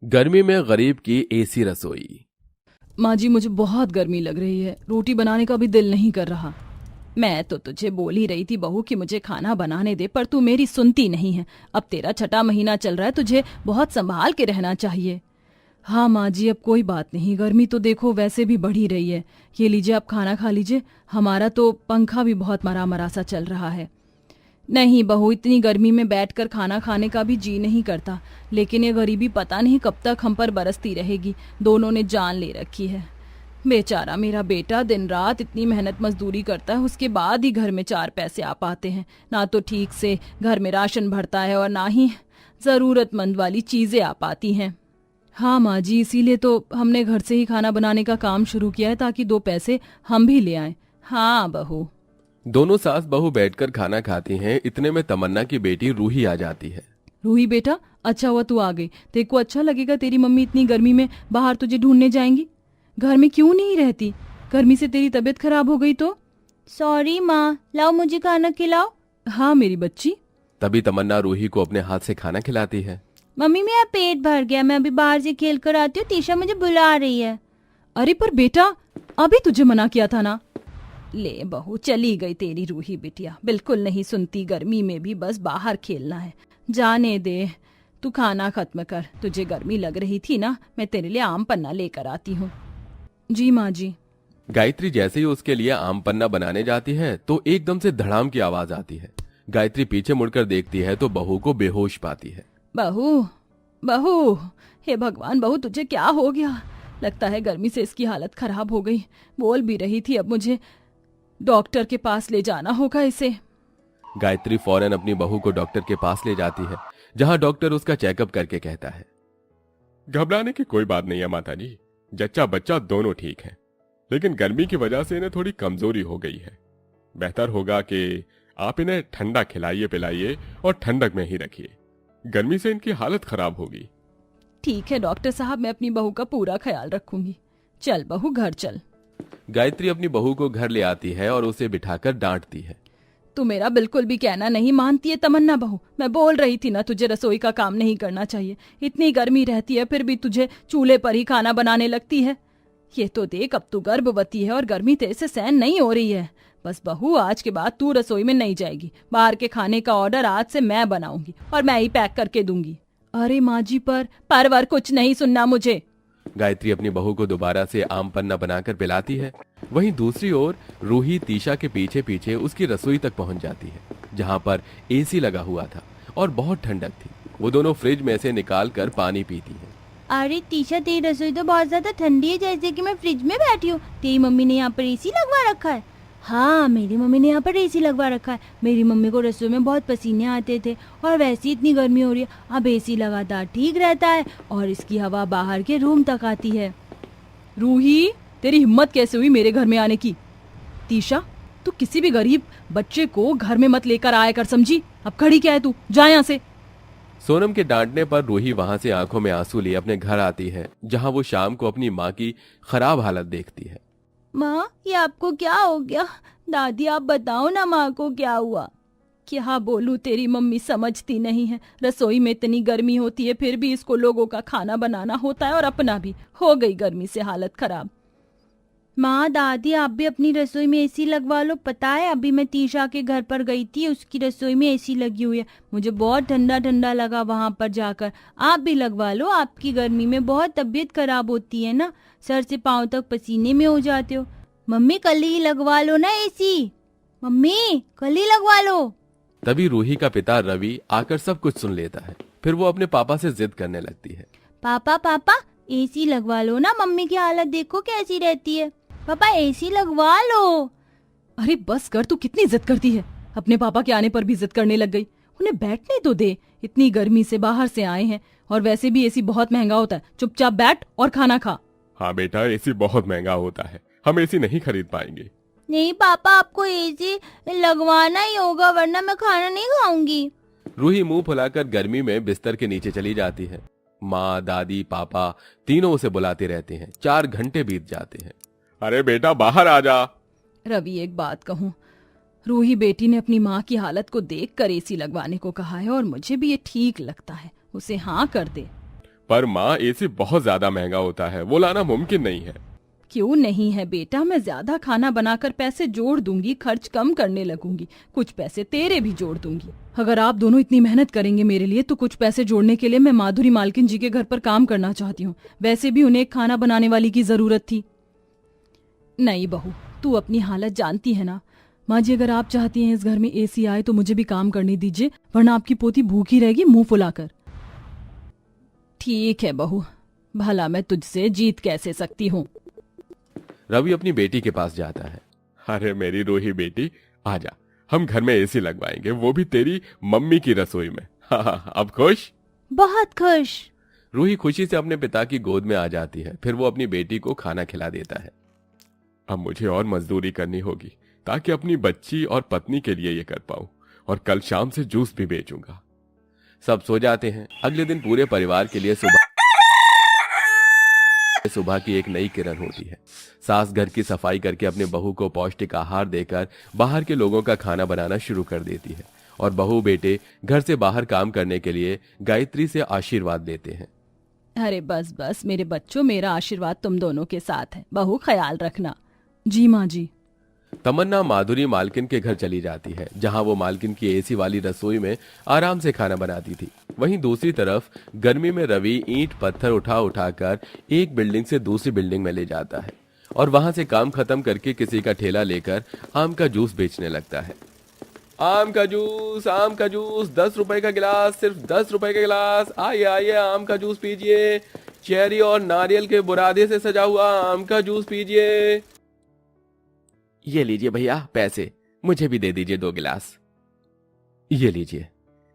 गर्मी में गरीब की एसी रसोई। माँ जी, मुझे बहुत गर्मी लग रही है, रोटी बनाने का भी दिल नहीं कर रहा। मैं तो तुझे बोल ही रही थी बहू कि मुझे खाना बनाने दे, पर तू मेरी सुनती नहीं है। अब तेरा छठा महीना चल रहा है, तुझे बहुत संभाल के रहना चाहिए। हाँ माँ जी, अब कोई बात नहीं, गर्मी तो देखो वैसे भी बढ़ ही रही है। ये लीजिए, आप खाना खा लीजिए। हमारा तो पंखा भी बहुत मरा मरा सा चल रहा है। नहीं बहू, इतनी गर्मी में बैठकर खाना खाने का भी जी नहीं करता, लेकिन ये गरीबी पता नहीं कब तक हम पर बरसती रहेगी। दोनों ने जान ले रखी है। बेचारा मेरा बेटा दिन रात इतनी मेहनत मजदूरी करता है, उसके बाद ही घर में 4 पैसे आ पाते हैं। ना तो ठीक से घर में राशन भरता है और ना ही ज़रूरतमंद वाली चीज़ें आ पाती हैं। हाँ माँ जी, इसीलिए तो हमने घर से ही खाना बनाने का काम शुरू किया है, ताकि 2 पैसे हम भी ले आएं। हाँ बहू। दोनों सास बहू बैठकर खाना खाती हैं। इतने में तमन्ना की बेटी रूही आ जाती है। रूही बेटा, अच्छा हुआ तू आ गई। तेरे को अच्छा लगेगा, तेरी मम्मी इतनी गर्मी में बाहर तुझे ढूंढने जाएंगी। घर में क्यों नहीं रहती? गर्मी से तेरी तबीयत खराब हो गई तो? सॉरी माँ, लाओ मुझे खाना खिलाओ। हाँ मेरी बच्ची। तभी तमन्ना रूही को अपने हाथ से खाना खिलाती है। मम्मी मेरा पेट भर गया, मैं अभी बाहर से खेल कर आती हूँ, तीशा मुझे बुला रही है। अरे पर बेटा, अभी तुझे मना किया था ना। ले बहू, चली गई तेरी रूही बिटिया, बिल्कुल नहीं सुनती। गर्मी में भी बस बाहर खेलना है। जाने दे, तू खाना खत्म कर। तुझे गर्मी लग रही थी ना, मैं तेरे लिए आम पन्ना लेकर आती हूँ। जी माँ जी। गायत्री जैसे ही उसके लिए आम पन्ना बनाने जाती है तो एकदम से धड़ाम की आवाज आती है। गायत्री पीछे मुड़कर देखती है तो बहू को बेहोश पाती है। बहू, बहू, हे भगवान बहू, तुझे क्या हो गया? लगता है गर्मी से इसकी हालत खराब हो गई। बोल भी रही थी, अब मुझे डॉक्टर के पास ले जाना होगा इसे। गायत्री फौरन अपनी बहू को डॉक्टर के पास ले जाती है, जहां डॉक्टर उसका चेकअप करके कहता है, घबराने की कोई बात नहीं है माताजी, जच्चा बच्चा दोनों ठीक हैं, लेकिन गर्मी की वजह से इन्हें थोड़ी कमजोरी हो गई है। बेहतर होगा कि आप इन्हें ठंडा खिलाइए पिलाइए और ठंडक में ही रखिए, गर्मी से इनकी हालत खराब होगी। ठीक है डॉक्टर साहब, मैं अपनी बहू का पूरा ख्याल रखूंगी। चल बहू, घर चल। गायत्री अपनी बहू को घर ले आती है और उसे बिठाकर डांटती है। तू मेरा बिल्कुल भी कहना नहीं मानती है तमन्ना बहू। मैं बोल रही थी ना, तुझे रसोई का काम नहीं करना चाहिए। इतनी गर्मी रहती है फिर भी तुझे चूल्हे पर ही खाना बनाने लगती है। ये तो देख, अब तू गर्भवती है और गर्मी तेरे से सहन नहीं हो रही है। बस बहू, आज के बाद तू रसोई में नहीं जाएगी। बाहर के खाने का ऑर्डर आज से मैं बनाऊंगी और मैं ही पैक करके दूंगी। अरे माँ जी, परवर कुछ नहीं सुनना मुझे। गायत्री अपनी बहू को दोबारा से आम पन्ना बनाकर पिलाती है। वहीं दूसरी ओर रूही तीशा के पीछे पीछे उसकी रसोई तक पहुंच जाती है, जहां पर एसी लगा हुआ था और बहुत ठंडक थी। वो दोनों फ्रिज में से निकाल कर पानी पीती है। अरे तीशा, तेरी रसोई तो बहुत ज्यादा ठंडी है, जैसे कि मैं फ्रिज में बैठी हूँ। तेरी मम्मी ने यहाँ पर एसी लगवा रखा है? हाँ, मेरी मम्मी ने यहाँ पर एसी लगवा रखा है। मेरी मम्मी को रसोई में बहुत पसीने आते थे और वैसे इतनी गर्मी हो रही है, अब एसी लगातार ठीक रहता है और इसकी हवा बाहर के रूम तक आती है। रूही, तेरी हिम्मत कैसे हुई मेरे घर में आने की? तीशा, तू किसी भी गरीब बच्चे को घर में मत लेकर आया कर, समझी? अब खड़ी क्या है तू? जा यहाँ से। सोनम के डांटने पर रूही वहां से आंखों में आंसू लिए अपने घर आती है, जहां वो शाम को अपनी माँ की खराब हालत देखती है। माँ, ये आपको क्या हो गया? दादी, आप बताओ ना माँ को क्या हुआ? क्या बोलूं, तेरी मम्मी समझती नहीं है। रसोई में इतनी गर्मी होती है फिर भी इसको लोगों का खाना बनाना होता है और अपना भी हो गई गर्मी से हालत खराब। माँ, दादी, आप भी अपनी रसोई में एसी लगवा लो। पता है, अभी मैं तीशा के घर पर गई थी, उसकी रसोई में एसी लगी हुई है। मुझे बहुत ठंडा ठंडा लगा वहां पर जाकर। आप भी लगवा लो, आपकी गर्मी में बहुत तबीयत खराब होती है ना, सर से पांव तक पसीने में हो जाते हो। मम्मी, कल ही लगवा लो ना एसी। मम्मी, कल ही लगवा लो। तभी रूही का पिता रवि आकर सब कुछ सुन लेता है। फिर वो अपने पापा से जिद करने लगती है। पापा पापा, एसी लगवा लो ना, मम्मी की हालत देखो कैसी रहती है। पापा, एसी लगवा लो। अरे बस कर, तू कितनी जिद करती है। अपने पापा के आने पर भी जिद करने लग गई। उन्हें बैठने तो दे, इतनी गर्मी से बाहर से आए हैं और वैसे भी एसी बहुत महंगा होता है। चुपचाप बैठ और खाना खा। हाँ बेटा, एसी बहुत महंगा होता है, हम एसी नहीं खरीद पाएंगे। नहीं पापा, आपको एसी लगवाना ही होगा, वरना मैं खाना नहीं खाऊंगी। रूही मुंह फुलाकर गर्मी में बिस्तर के नीचे चली जाती है। माँ, दादी, पापा तीनों उसे बुलाते रहते हैं। 4 घंटे बीत जाते हैं। अरे बेटा, बाहर आ जा। रवि, एक बात कहूँ, रूही बेटी ने अपनी माँ की हालत को देखकर एसी लगवाने को कहा है और मुझे भी ये ठीक लगता है। उसे हाँ कर दे। पर माँ एसी बहुत ज्यादा महंगा होता है, वो लाना मुमकिन नहीं है। क्यों नहीं है बेटा, मैं ज्यादा खाना बनाकर पैसे जोड़ दूंगी, खर्च कम करने लगूंगी, कुछ पैसे तेरे भी जोड़ दूंगी। अगर आप दोनों इतनी मेहनत करेंगे मेरे लिए तो कुछ पैसे जोड़ने के लिए मैं माधुरी मालकिन जी के घर पर काम करना चाहती हूँ। वैसे भी उन्हें एक खाना बनाने वाली की जरूरत थी। नहीं बहू, तू अपनी हालत जानती है ना। माँ जी, अगर आप चाहती हैं इस घर में एसी आए तो मुझे भी काम करने दीजिए, वरना आपकी पोती भूखी रहेगी मुंह फुलाकर। ठीक है बहू, भला मैं तुझसे जीत कैसे सकती हूँ। रवि अपनी बेटी के पास जाता है। अरे मेरी रूही बेटी, आजा, हम घर में एसी लगवाएंगे, वो भी तेरी मम्मी की रसोई में। हाँ, अब खुश? बहुत खुश। रूही खुशी से अपने पिता की गोद में आ जाती है। फिर वो अपनी बेटी को खाना खिला देता है। अब मुझे और मजदूरी करनी होगी ताकि अपनी बच्ची और पत्नी के लिए ये कर पाऊं, और कल शाम से जूस भी बेचूंगा। सब सो जाते हैं। अगले दिन पूरे परिवार के लिए सुबह की एक नई किरण होती है। सास घर की सफाई करके अपने बहू को पौष्टिक आहार देकर बाहर के लोगों का खाना बनाना शुरू कर देती है, और बहू बेटे घर से बाहर काम करने के लिए गायत्री से आशीर्वाद लेते हैं। अरे बस बस मेरे बच्चों, मेरा आशीर्वाद तुम दोनों के साथ है। बहू ख्याल रखना। जी माँ जी। तमन्ना माधुरी मालकिन के घर चली जाती है, जहां वो मालकिन की एसी वाली रसोई में आराम से खाना बनाती थी। वहीं दूसरी तरफ गर्मी में रवि ईंट पत्थर उठा उठाकर एक बिल्डिंग से दूसरी बिल्डिंग में ले जाता है, और वहां से काम खत्म करके किसी का ठेला लेकर आम का जूस बेचने लगता है। आम का जूस 10 रुपए का गिलास, सिर्फ 10 रुपए का गिलास। आइए आइए, आम का जूस पीजिए। चेरी और नारियल के बुरादे से सजा हुआ आम का जूस पीजिए। ये लीजिए भैया पैसे, मुझे भी दे दीजिए 2 गिलास। ये लीजिए।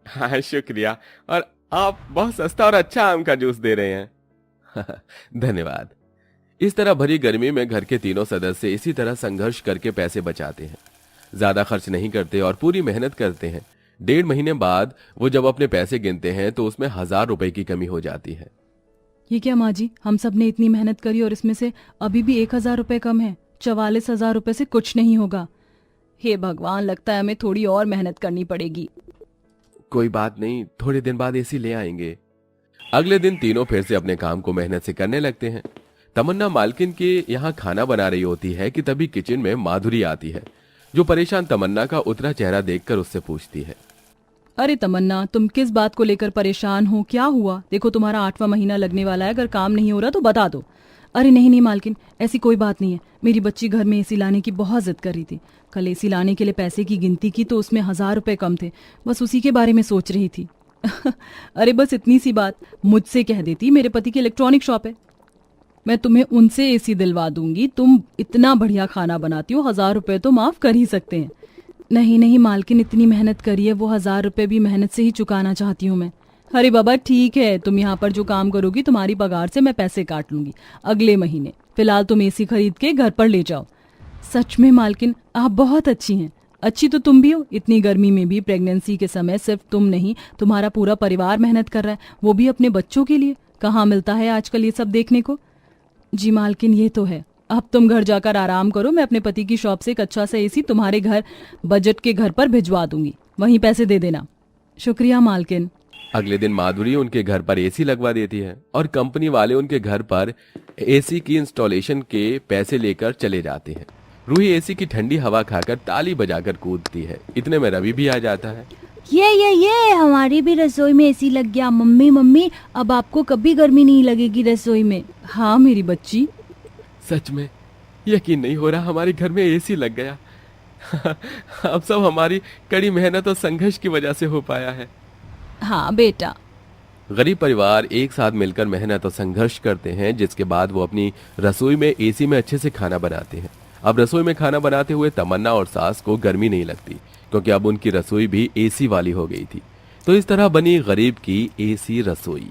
हाँ शुक्रिया, और आप बहुत सस्ता और अच्छा आम का जूस दे रहे हैं। धन्यवाद। इस तरह भरी गर्मी में घर के तीनों सदस्य इसी तरह संघर्ष करके पैसे बचाते हैं। ज्यादा खर्च नहीं करते और पूरी मेहनत करते हैं। 1.5 महीने बाद वो जब अपने पैसे गिनते हैं तो उसमें 1000 रुपए की कमी हो जाती है। ये क्या माँ जी, हम सब ने इतनी मेहनत करी और इसमें से अभी भी 1000 रुपए कम है। 44,000 रुपए से कुछ नहीं होगा। हे भगवान, लगता है हमें थोड़ी और मेहनत करनी पड़ेगी। कोई बात नहीं, थोड़े दिन बाद एसी ले आएंगे। अगले दिन तीनों फिर से अपने काम को मेहनत से करने लगते हैं। तमन्ना मालकिन के यहाँ खाना बना रही होती है कि तभी किचन में माधुरी आती है, जो परेशान तमन्ना का उतरा चेहरा देखकर उससे पूछती है। अरे तमन्ना, तुम किस बात को लेकर परेशान हो? क्या हुआ? देखो तुम्हारा 8वां महीना लगने वाला है, अगर काम नहीं हो रहा तो बता दो। अरे नहीं नहीं मालकिन, ऐसी कोई बात नहीं है। मेरी बच्ची घर में एसी लाने की बहुत जिद कर रही थी। कल एसी लाने के लिए पैसे की गिनती की तो उसमें 1000 रुपए कम थे, बस उसी के बारे में सोच रही थी। अरे बस इतनी सी बात मुझसे कह देती, मेरे पति की इलेक्ट्रॉनिक शॉप है, मैं तुम्हें उनसे एसी दिलवा दूंगी। तुम इतना बढ़िया खाना बनाती हो, 1000 रुपए तो माफ कर ही सकते हैं। नहीं नहीं मालकिन, इतनी मेहनत करी है, वो 1000 रुपए भी मेहनत से ही चुकाना चाहती हूँ मैं। अरे बाबा ठीक है, तुम यहाँ पर जो काम करोगी तुम्हारी पगार से मैं पैसे काट लूंगी अगले महीने। फिलहाल तुम एसी खरीद के घर पर ले जाओ। सच में मालकिन, आप बहुत अच्छी हैं। अच्छी तो तुम भी हो। इतनी गर्मी में भी प्रेगनेंसी के समय सिर्फ तुम नहीं, तुम्हारा पूरा परिवार मेहनत कर रहा है, वो भी अपने बच्चों के लिए। कहाँ मिलता है आजकल ये सब देखने को। जी मालकिन, ये तो है। अब तुम घर जाकर आराम करो, मैं अपने पति की शॉप से एक अच्छा सा एसी तुम्हारे घर बजट के घर पर भिजवा दूंगी, वहीं पैसे दे देना। शुक्रिया मालकिन। अगले दिन माधुरी उनके घर पर एसी लगवा देती है और कंपनी वाले उनके घर पर एसी की इंस्टॉलेशन के पैसे लेकर चले जाते हैं। रूही एसी की ठंडी हवा खाकर ताली बजाकर कूदती है। इतने में रवि भी आ जाता है। ये हमारी भी रसोई में एसी लग गया। मम्मी मम्मी, अब आपको कभी गर्मी नहीं लगेगी रसोई में। हाँ मेरी बच्ची। सच में यकीन नहीं हो रहा, हमारे घर में एसी लग गया। अब सब हमारी कड़ी मेहनत और संघर्ष की वजह से हो पाया है। हाँ बेटा। गरीब परिवार एक साथ मिलकर मेहनत और संघर्ष करते हैं, जिसके बाद वो अपनी रसोई में एसी में अच्छे से खाना बनाते हैं। अब रसोई में खाना बनाते हुए तमन्ना और सास को गर्मी नहीं लगती, क्योंकि अब उनकी रसोई भी एसी वाली हो गई थी। तो इस तरह बनी गरीब की एसी रसोई।